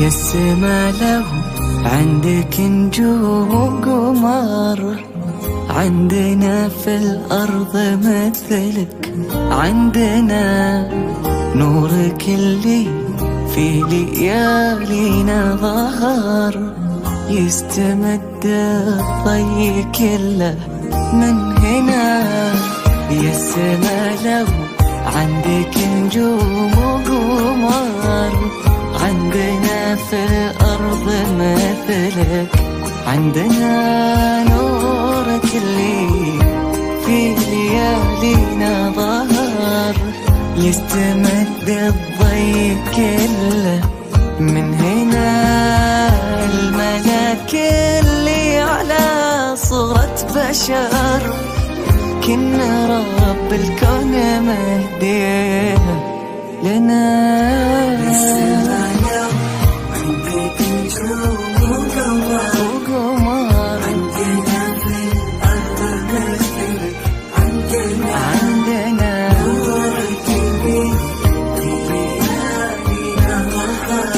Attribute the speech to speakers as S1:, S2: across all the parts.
S1: يا السما لو عندك نجوم وقمر، عندنا في الأرض مثلك، عندنا نورك اللي في ليالينا ظهر، يستمد الضي كله من هنا. يا السما لو عندك نجوم وقمر، عندنا في الأرض مثلك، عندنا نورك اللي في ليالينا ظهر، يستمد الضي كله من هنا. الملاك اللي على صورة بشر، كنا رب الكون مهديها لنا. عندك نجوم وقمر، عندنا في الأرض مثلك، عندنا نورك اللي في ليالينا ظهر،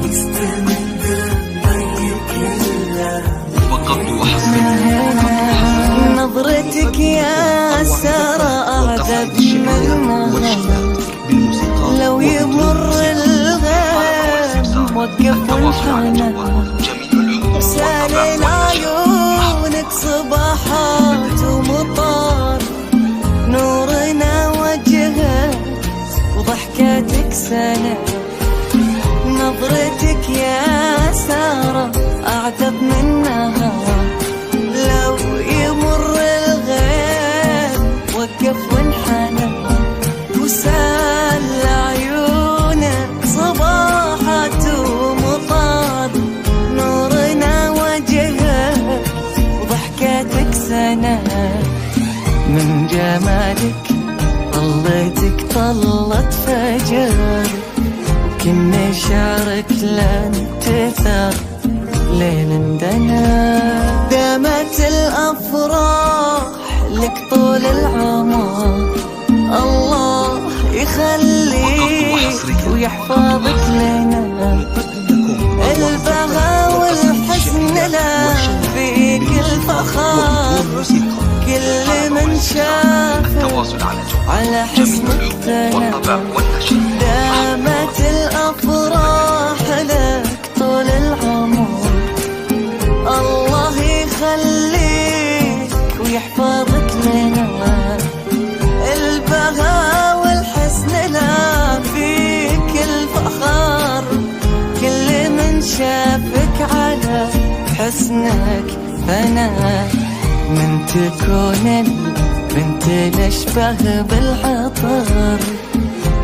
S1: يستمد الضي كله. نظرتك يا سارة أعذب منها، لو يمر الغيم وقف وانحنى، سالين عيونك صباحات ومطار، نورنا وجهك وضحكاتك سنة. نظرتك يا سارة أعذب منها، لو يمر الغيم وقف وانحنى، وسال عيونك صباحات ومطار، نورنا وجهك وضحكاتك سنة. من جمالك طلتك طلت فجر، وكنا شعرك لن تثر ليل اندنا. دامت الأفراح لك طول العمر، الله يخليك ويحفظك لنا. البهاء والحزن لا فيك الفخار، كل من شافك على حسنك ثنى. دامت الأفراح لك طول العمر، الله يخليك ويحفظك لنا. البهاء والحسن لا فيك الفخار، كل من شافك على حسنك فنا. من تكون البنت الأشبه بالعطر،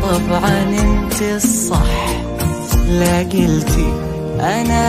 S1: طبعا انت الصح لا قلتي أنا.